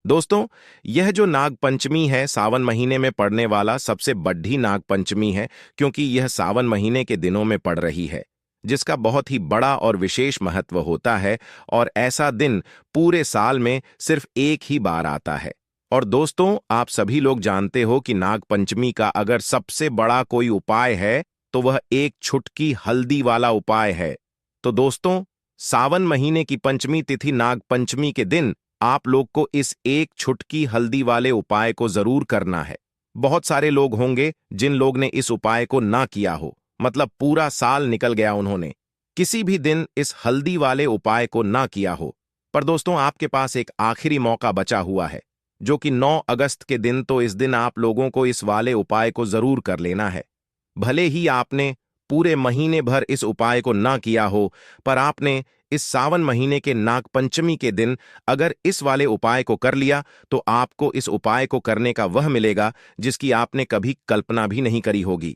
दोस्तों, यह जो नाग पंचमी है सावन महीने में पड़ने वाला सबसे बड़ी नाग पंचमी है, क्योंकि यह सावन महीने के दिनों में पड़ रही है, जिसका बहुत ही बड़ा और विशेष महत्व होता है। और ऐसा दिन पूरे साल में सिर्फ एक ही बार आता है। और दोस्तों, आप सभी लोग जानते हो कि नाग पंचमी का अगर सबसे बड़ा कोई उपाय है तो वह एक छुटकी हल्दी वाला उपाय है। तो दोस्तों, सावन महीने की पंचमी तिथि नाग पंचमी के दिन आप लोग को इस एक छुटकी हल्दी वाले उपाय को जरूर करना है। बहुत सारे लोग होंगे जिन लोग ने इस उपाय को ना किया हो, मतलब पूरा साल निकल गया उन्होंने किसी भी दिन इस हल्दी वाले उपाय को ना किया हो। पर दोस्तों, आपके पास एक आखिरी मौका बचा हुआ है, जो कि 9 अगस्त के दिन। तो इस दिन आप लोगों को इस वाले उपाय को जरूर कर लेना है। भले ही आपने पूरे महीने भर इस उपाय को ना किया हो, पर आपने इस सावन महीने के नाग पंचमी के दिन अगर इस वाले उपाय को कर लिया तो आपको इस उपाय को करने का वह मिलेगा जिसकी आपने कभी कल्पना भी नहीं करी होगी।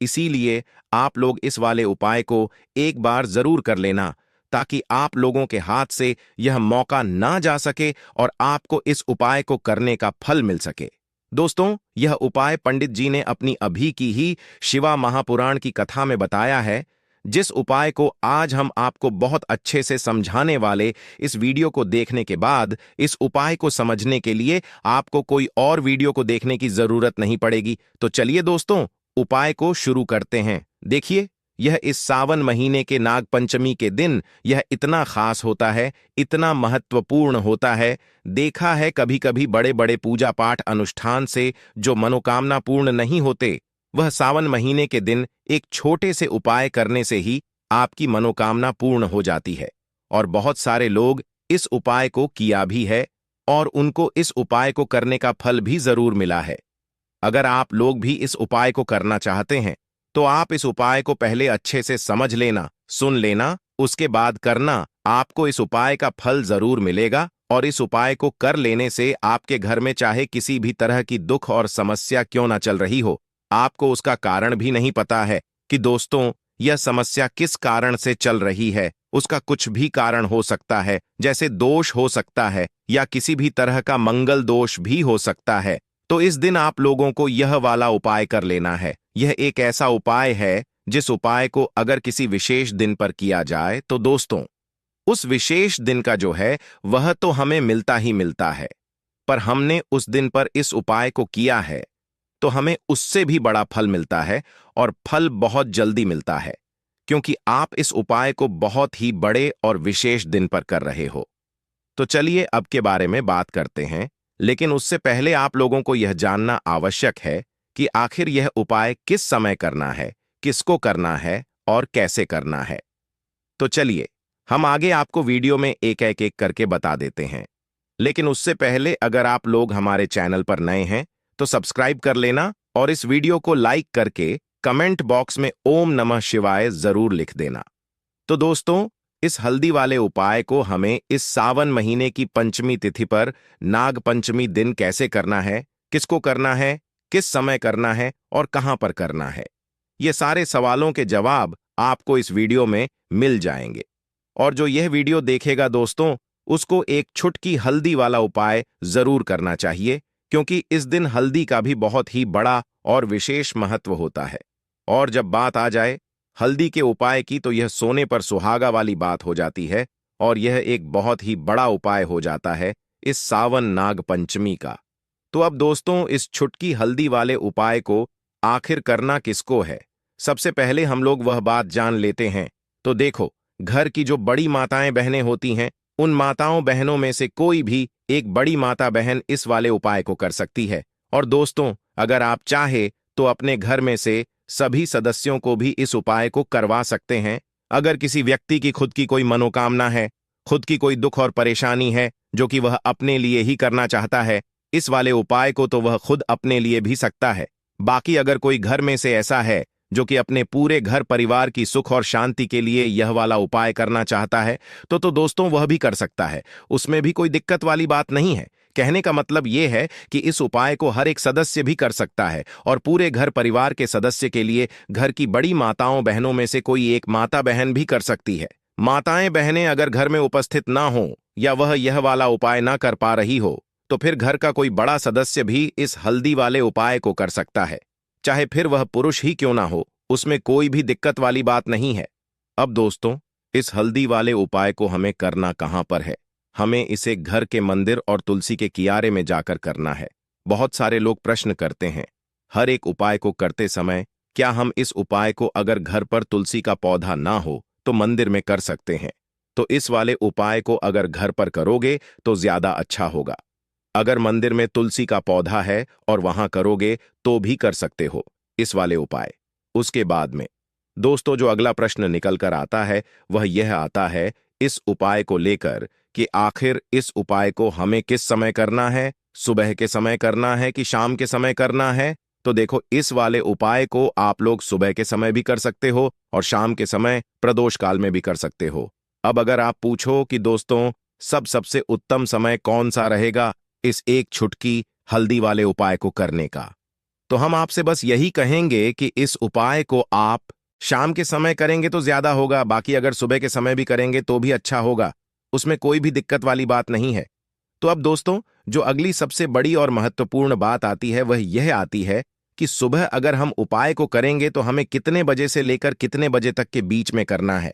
इसीलिए आप लोग इस वाले उपाय को एक बार जरूर कर लेना, ताकि आप लोगों के हाथ से यह मौका ना जा सके और आपको इस उपाय को करने का फल मिल सके। दोस्तों, यह उपाय पंडित जी ने अपनी अभी की ही शिवा महापुराण की कथा में बताया है। जिस उपाय को आज हम आपको बहुत अच्छे से समझाने वाले, इस वीडियो को देखने के बाद इस उपाय को समझने के लिए आपको कोई और वीडियो को देखने की जरूरत नहीं पड़ेगी। तो चलिए दोस्तों, उपाय को शुरू करते हैं। देखिए, यह इस सावन महीने के नाग पंचमी के दिन यह इतना खास होता है, इतना महत्वपूर्ण होता है। देखा है कभी कभी बड़े बड़े पूजा पाठ अनुष्ठान से जो मनोकामना पूर्ण नहीं होते, वह सावन महीने के दिन एक छोटे से उपाय करने से ही आपकी मनोकामना पूर्ण हो जाती है। और बहुत सारे लोग इस उपाय को किया भी है और उनको इस उपाय को करने का फल भी जरूर मिला है। अगर आप लोग भी इस उपाय को करना चाहते हैं तो आप इस उपाय को पहले अच्छे से समझ लेना, सुन लेना, उसके बाद करना। आपको इस उपाय का फल जरूर मिलेगा। और इस उपाय को कर लेने से आपके घर में चाहे किसी भी तरह की दुख और समस्या क्यों ना चल रही हो, आपको उसका कारण भी नहीं पता है कि दोस्तों यह समस्या किस कारण से चल रही है। उसका कुछ भी कारण हो सकता है, जैसे दोष हो सकता है या किसी भी तरह का मंगल दोष भी हो सकता है। तो इस दिन आप लोगों को यह वाला उपाय कर लेना है। यह एक ऐसा उपाय है जिस उपाय को अगर किसी विशेष दिन पर किया जाए तो दोस्तों उस विशेष दिन का जो है वह तो हमें मिलता ही मिलता है, पर हमने उस दिन पर इस उपाय को किया है तो हमें उससे भी बड़ा फल मिलता है। और फल बहुत जल्दी मिलता है, क्योंकि आप इस उपाय को बहुत ही बड़े और विशेष दिन पर कर रहे हो। तो चलिए अब के बारे में बात करते हैं, लेकिन उससे पहले आप लोगों को यह जानना आवश्यक है कि आखिर यह उपाय किस समय करना है, किसको करना है और कैसे करना है। तो चलिए हम आगे आपको वीडियो में एक एक करके बता देते हैं। लेकिन उससे पहले अगर आप लोग हमारे चैनल पर नए हैं तो सब्सक्राइब कर लेना और इस वीडियो को लाइक करके कमेंट बॉक्स में ओम नमः शिवाय जरूर लिख देना। तो दोस्तों, इस हल्दी वाले उपाय को हमें इस सावन महीने की पंचमी तिथि पर नाग पंचमी दिन कैसे करना है, किसको करना है, किस समय करना है और कहां पर करना है, ये सारे सवालों के जवाब आपको इस वीडियो में मिल जाएंगे। और जो यह वीडियो देखेगा दोस्तों, उसको एक छुटकी हल्दी वाला उपाय जरूर करना चाहिए, क्योंकि इस दिन हल्दी का भी बहुत ही बड़ा और विशेष महत्व होता है। और जब बात आ जाए हल्दी के उपाय की, तो यह सोने पर सुहागा वाली बात हो जाती है और यह एक बहुत ही बड़ा उपाय हो जाता है इस सावन नाग पंचमी का। तो अब दोस्तों, इस छुटकी हल्दी वाले उपाय को आखिर करना किसको है, सबसे पहले हम लोग वह बात जान लेते हैं। तो देखो, घर की जो बड़ी माताएं बहनें होती हैं, उन माताओं बहनों में से कोई भी एक बड़ी माता बहन इस वाले उपाय को कर सकती है। और दोस्तों, अगर आप चाहे तो अपने घर में से सभी सदस्यों को भी इस उपाय को करवा सकते हैं। अगर किसी व्यक्ति की खुद की कोई मनोकामना है, खुद की कोई दुख और परेशानी है जो कि वह अपने लिए ही करना चाहता है, इस वाले उपाय को तो वह खुद अपने लिए भी सकता है। बाकी अगर कोई घर में से ऐसा है जो कि अपने पूरे घर परिवार की सुख और शांति के लिए यह वाला उपाय करना चाहता है, तो दोस्तों वह भी कर सकता है। उसमें भी कोई दिक्कत वाली बात नहीं है। कहने का मतलब यह है कि इस उपाय को हर एक सदस्य भी कर सकता है और पूरे घर परिवार के सदस्य के लिए घर की बड़ी माताओं बहनों में से कोई एक माता बहन भी कर सकती है। माताएं बहनें अगर घर में उपस्थित ना हो या वह यह वाला उपाय ना कर पा रही हो, तो फिर घर का कोई बड़ा सदस्य भी इस हल्दी वाले उपाय को कर सकता है, चाहे फिर वह पुरुष ही क्यों ना हो। उसमें कोई भी दिक्कत वाली बात नहीं है। अब दोस्तों, इस हल्दी वाले उपाय को हमें करना कहाँ पर है? हमें इसे घर के मंदिर और तुलसी के किनारे में जाकर करना है। बहुत सारे लोग प्रश्न करते हैं, हर एक उपाय को करते समय क्या हम इस उपाय को अगर घर पर तुलसी का पौधा ना हो तो मंदिर में कर सकते हैं? तो इस वाले उपाय को अगर घर पर करोगे तो ज्यादा अच्छा होगा। अगर मंदिर में तुलसी का पौधा है और वहां करोगे तो भी कर सकते हो इस वाले उपाय। उसके बाद में दोस्तों, जो अगला प्रश्न निकल कर आता है वह यह आता है इस उपाय को लेकर कि आखिर इस उपाय को हमें किस समय करना है? सुबह के समय करना है कि शाम के समय करना है? तो देखो, इस वाले उपाय को आप लोग सुबह के समय भी कर सकते हो और शाम के समय प्रदोष काल में भी कर सकते हो। अब अगर आप पूछो कि दोस्तों सबसे उत्तम समय कौन सा रहेगा इस एक छुटकी हल्दी वाले उपाय को करने का, तो हम आपसे बस यही कहेंगे कि इस उपाय को आप शाम के समय करेंगे तो ज्यादा होगा, बाकी अगर सुबह के समय भी करेंगे तो भी अच्छा होगा। उसमें कोई भी दिक्कत वाली बात नहीं है। तो अब दोस्तों, जो अगली सबसे बड़ी और महत्वपूर्ण बात आती है वह यह आती है कि सुबह अगर हम उपाय को करेंगे तो हमें कितने बजे से लेकर कितने बजे तक के बीच में करना है,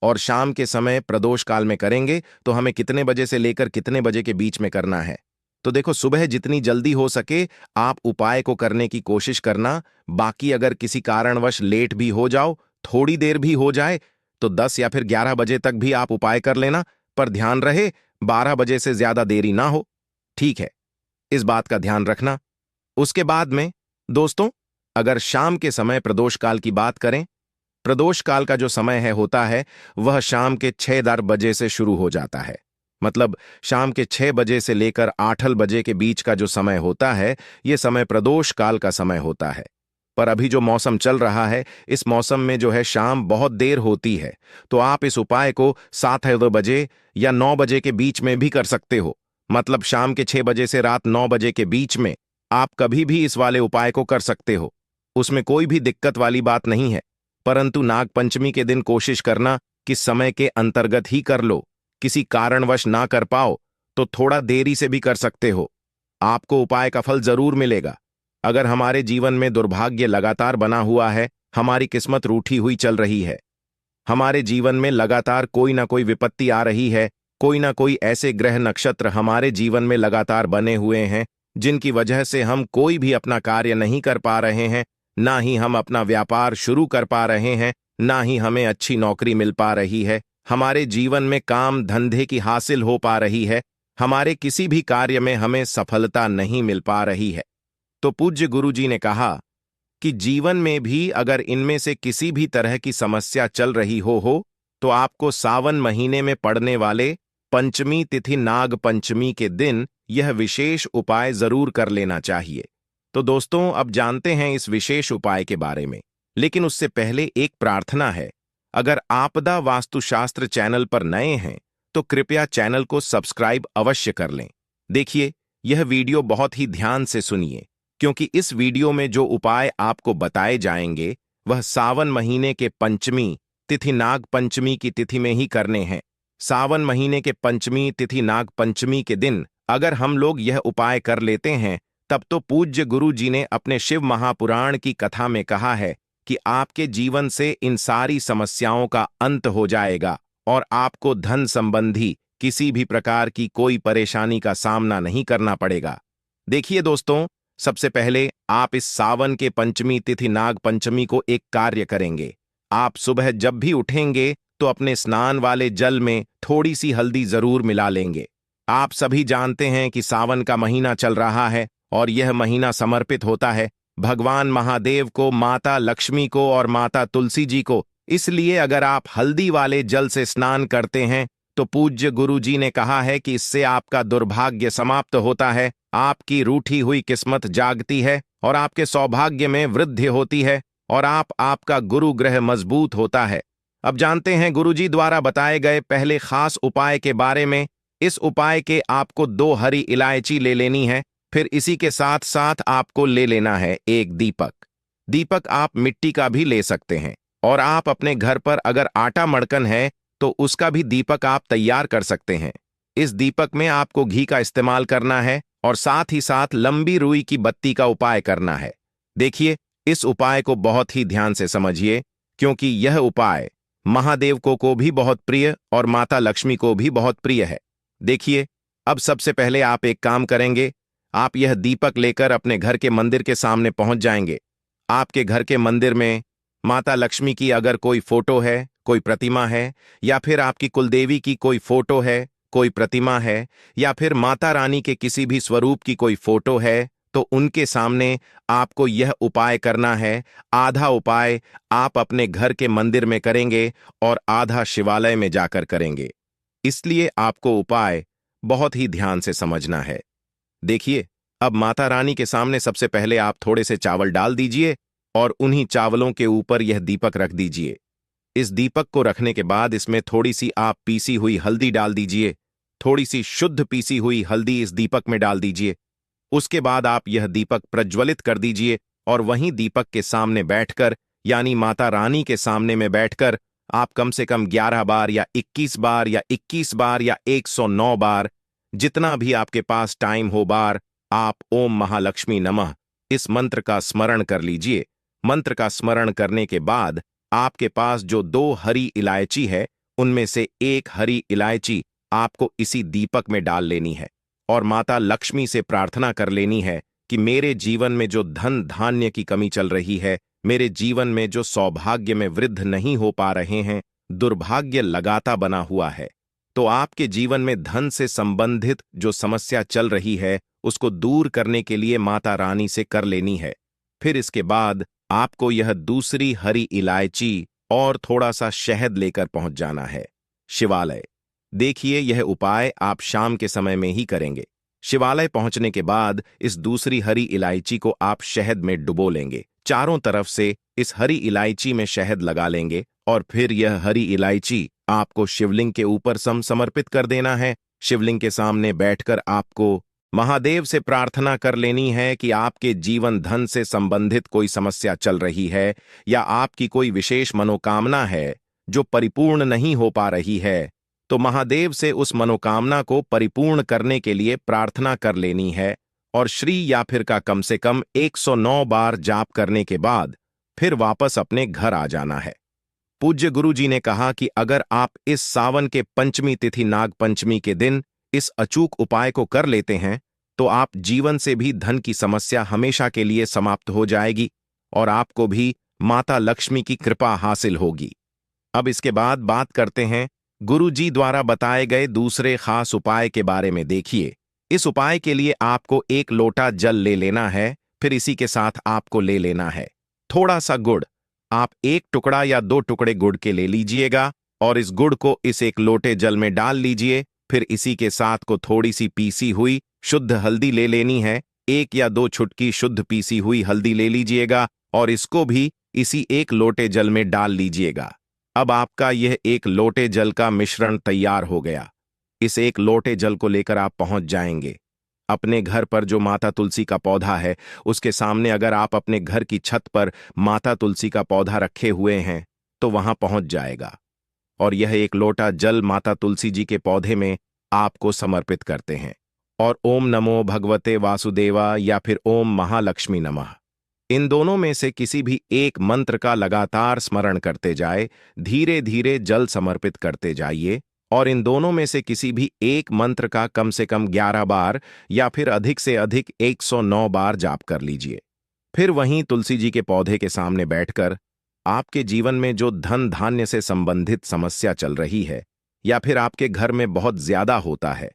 और शाम के समय प्रदोष काल में करेंगे तो हमें कितने बजे से लेकर कितने बजे के बीच में करना है। तो देखो, सुबह जितनी जल्दी हो सके आप उपाय को करने की कोशिश करना। बाकी अगर किसी कारणवश लेट भी हो जाओ, थोड़ी देर भी हो जाए, तो 10 या फिर 11 बजे तक भी आप उपाय कर लेना, पर ध्यान रहे 12 बजे से ज्यादा देरी ना हो। ठीक है, इस बात का ध्यान रखना। उसके बाद में दोस्तों, अगर शाम के समय प्रदोष काल की बात करें, प्रदोष काल का जो समय होता है वह शाम के 6 बजे से शुरू हो जाता है। मतलब शाम के 6 बजे से लेकर 8 बजे के बीच का जो समय होता है, यह समय प्रदोष काल का समय होता है। पर अभी जो मौसम चल रहा है, इस मौसम में जो है शाम बहुत देर होती है, तो आप इस उपाय को 7 बजे या 9 बजे के बीच में भी कर सकते हो। मतलब शाम के 6 बजे से रात 9 बजे के बीच में आप कभी भी इस वाले उपाय को कर सकते हो। उसमें कोई भी दिक्कत वाली बात नहीं है। परंतु नाग पंचमी के दिन कोशिश करना कि समय के अंतर्गत ही कर लो। किसी कारणवश ना कर पाओ तो थोड़ा देरी से भी कर सकते हो, आपको उपाय का फल जरूर मिलेगा। अगर हमारे जीवन में दुर्भाग्य लगातार बना हुआ है, हमारी किस्मत रूठी हुई चल रही है, हमारे जीवन में लगातार कोई ना कोई विपत्ति आ रही है, कोई ना कोई ऐसे ग्रह नक्षत्र हमारे जीवन में लगातार बने हुए हैं जिनकी वजह से हम कोई भी अपना कार्य नहीं कर पा रहे हैं, ना ही हम अपना व्यापार शुरू कर पा रहे हैं, ना ही हमें अच्छी नौकरी मिल पा रही है, हमारे जीवन में काम धंधे की हासिल हो पा रही है, हमारे किसी भी कार्य में हमें सफलता नहीं मिल पा रही है। तो पूज्य गुरुजी ने कहा कि जीवन में भी अगर इनमें से किसी भी तरह की समस्या चल रही हो तो आपको सावन महीने में पड़ने वाले पंचमी तिथि नाग पंचमी के दिन यह विशेष उपाय जरूर कर लेना चाहिए। तो दोस्तों, अब जानते हैं इस विशेष उपाय के बारे में, लेकिन उससे पहले एक प्रार्थना है। अगर आपदा वास्तुशास्त्र चैनल पर नए हैं तो कृपया चैनल को सब्सक्राइब अवश्य कर लें। देखिए, यह वीडियो बहुत ही ध्यान से सुनिए, क्योंकि इस वीडियो में जो उपाय आपको बताए जाएंगे वह सावन महीने के पंचमी तिथि नाग पंचमी की तिथि में ही करने हैं। सावन महीने के पंचमी तिथि नाग पंचमी के दिन अगर हम लोग यह उपाय कर लेते हैं, तब तो पूज्य गुरु जी ने अपने शिव महापुराण की कथा में कहा है कि आपके जीवन से इन सारी समस्याओं का अंत हो जाएगा और आपको धन संबंधी किसी भी प्रकार की कोई परेशानी का सामना नहीं करना पड़ेगा। देखिए दोस्तों, सबसे पहले आप इस सावन के पंचमी तिथि नाग पंचमी को एक कार्य करेंगे। आप सुबह जब भी उठेंगे तो अपने स्नान वाले जल में थोड़ी सी हल्दी जरूर मिला लेंगे। आप सभी जानते हैं कि सावन का महीना चल रहा है और यह महीना समर्पित होता है भगवान महादेव को, माता लक्ष्मी को और माता तुलसी जी को। इसलिए अगर आप हल्दी वाले जल से स्नान करते हैं तो पूज्य गुरु जी ने कहा है कि इससे आपका दुर्भाग्य समाप्त होता है, आपकी रूठी हुई किस्मत जागती है और आपके सौभाग्य में वृद्धि होती है और आपका गुरु ग्रह मजबूत होता है। अब जानते हैं गुरुजी द्वारा बताए गए पहले खास उपाय के बारे में। इस उपाय के आपको 2 हरी इलायची ले लेनी है, फिर इसी के साथ साथ आपको ले लेना है एक दीपक। दीपक आप मिट्टी का भी ले सकते हैं, और आप अपने घर पर अगर आटा मड़कन है तो उसका भी दीपक आप तैयार कर सकते हैं। इस दीपक में आपको घी का इस्तेमाल करना है और साथ ही साथ लंबी रुई की बत्ती का उपाय करना है। देखिए, इस उपाय को बहुत ही ध्यान से समझिए, क्योंकि यह उपाय महादेव को भी बहुत प्रिय और माता लक्ष्मी को भी बहुत प्रिय है। देखिए, अब सबसे पहले आप एक काम करेंगे। आप यह दीपक लेकर अपने घर के मंदिर के सामने पहुंच जाएंगे। आपके घर के मंदिर में माता लक्ष्मी की अगर कोई फोटो है, कोई प्रतिमा है, या फिर आपकी कुलदेवी की कोई फोटो है, कोई प्रतिमा है, या फिर माता रानी के किसी भी स्वरूप की कोई फोटो है, तो उनके सामने आपको यह उपाय करना है। आधा उपाय आप अपने घर के मंदिर में करेंगे और आधा शिवालय में जाकर करेंगे। इसलिए आपको उपाय बहुत ही ध्यान से समझना है। देखिए, अब माता रानी के सामने सबसे पहले आप थोड़े से चावल डाल दीजिए और उन्हीं चावलों के ऊपर यह दीपक रख दीजिए। इस दीपक को रखने के बाद इसमें थोड़ी सी आप पीसी हुई हल्दी डाल दीजिए। थोड़ी सी शुद्ध पीसी हुई हल्दी इस दीपक में डाल दीजिए। उसके बाद आप यह दीपक प्रज्वलित कर दीजिए और वहीं दीपक के सामने बैठकर, यानी माता रानी के सामने में बैठकर, आप कम से कम 11 बार या 21 बार या 21 बार या 109 बार, जितना भी आपके पास टाइम हो बार, आप ओम महालक्ष्मी नमः इस मंत्र का स्मरण कर लीजिए। मंत्र का स्मरण करने के बाद आपके पास जो 2 हरी इलायची है, उनमें से एक हरी इलायची आपको इसी दीपक में डाल लेनी है और माता लक्ष्मी से प्रार्थना कर लेनी है कि मेरे जीवन में जो धन धान्य की कमी चल रही है, मेरे जीवन में जो सौभाग्य में वृद्ध नहीं हो पा रहे हैं, दुर्भाग्य लगाता बना हुआ है, तो आपके जीवन में धन से संबंधित जो समस्या चल रही है, उसको दूर करने के लिए माता रानी से कर लेनी है। फिर इसके बाद आपको यह दूसरी हरी इलायची और थोड़ा सा शहद लेकर पहुंच जाना है शिवालय। देखिए, यह उपाय आप शाम के समय में ही करेंगे। शिवालय पहुंचने के बाद इस दूसरी हरी इलायची को आप शहद में डुबो लेंगे। चारों तरफ से इस हरी इलायची में शहद लगा लेंगे और फिर यह हरी इलायची आपको शिवलिंग के ऊपर समर्पित कर देना है। शिवलिंग के सामने बैठकर आपको महादेव से प्रार्थना कर लेनी है कि आपके जीवन धन से संबंधित कोई समस्या चल रही है या आपकी कोई विशेष मनोकामना है जो परिपूर्ण नहीं हो पा रही है, तो महादेव से उस मनोकामना को परिपूर्ण करने के लिए प्रार्थना कर लेनी है और श्री या फिर का कम से कम 109 बार जाप करने के बाद फिर वापस अपने घर आ जाना है। पूज्य गुरु जी ने कहा कि अगर आप इस सावन के पंचमी तिथि नाग पंचमी के दिन इस अचूक उपाय को कर लेते हैं, तो आप जीवन से भी धन की समस्या हमेशा के लिए समाप्त हो जाएगी और आपको भी माता लक्ष्मी की कृपा हासिल होगी। अब इसके बाद बात करते हैं गुरु जी द्वारा बताए गए दूसरे खास उपाय के बारे में। देखिए, इस उपाय के लिए आपको 1 लोटा जल ले लेना है। फिर इसी के साथ आपको ले लेना है थोड़ा सा गुड़। आप 1 टुकड़ा या 2 टुकड़े गुड़ के ले लीजिएगा और इस गुड़ को इस 1 लोटे जल में डाल लीजिए। फिर इसी के साथ को थोड़ी सी पीसी हुई शुद्ध हल्दी ले लेनी है। 1 या 2 छुटकी शुद्ध पीसी हुई हल्दी ले लीजिएगा और इसको भी इसी 1 लोटे जल में डाल लीजिएगा। अब आपका यह 1 लोटे जल का मिश्रण तैयार हो गया। इस 1 लोटे जल को लेकर आप पहुंच जाएंगे अपने घर पर। जो माता तुलसी का पौधा है, उसके सामने अगर आप अपने घर की छत पर माता तुलसी का पौधा रखे हुए हैं, तो वहां पहुंच जाएगा और यह 1 लोटा जल माता तुलसी जी के पौधे में आपको समर्पित करते हैं और ओम नमो भगवते वासुदेवा या फिर ओम महालक्ष्मी नमः, इन दोनों में से किसी भी एक मंत्र का लगातार स्मरण करते जाए। धीरे धीरे जल समर्पित करते जाइए और इन दोनों में से किसी भी एक मंत्र का कम से कम 11 बार या फिर अधिक से अधिक 109 बार जाप कर लीजिए। फिर वहीं तुलसी जी के पौधे के सामने बैठकर आपके जीवन में जो धन धान्य से संबंधित समस्या चल रही है या फिर आपके घर में बहुत ज्यादा होता है,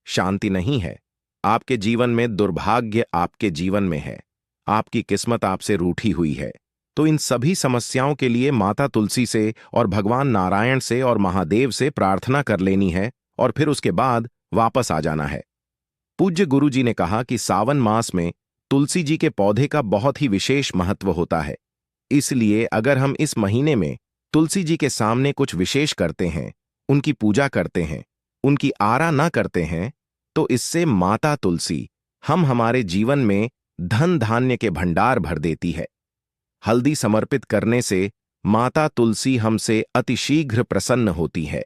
शांति नहीं है, आपके जीवन में दुर्भाग्य आपके जीवन में है, आपकी किस्मत आपसे रूठी हुई है, तो इन सभी समस्याओं के लिए माता तुलसी से और भगवान नारायण से और महादेव से प्रार्थना कर लेनी है और फिर उसके बाद वापस आ जाना है। पूज्य गुरु जी ने कहा कि सावन मास में तुलसी जी के पौधे का बहुत ही विशेष महत्व होता है। इसलिए अगर हम इस महीने में तुलसी जी के सामने कुछ विशेष करते हैं, उनकी पूजा करते हैं, उनकी आराधना करते हैं, तो इससे माता तुलसी हमारे जीवन में धन धान्य के भंडार भर देती है। हल्दी समर्पित करने से माता तुलसी हमसे अतिशीघ्र प्रसन्न होती है।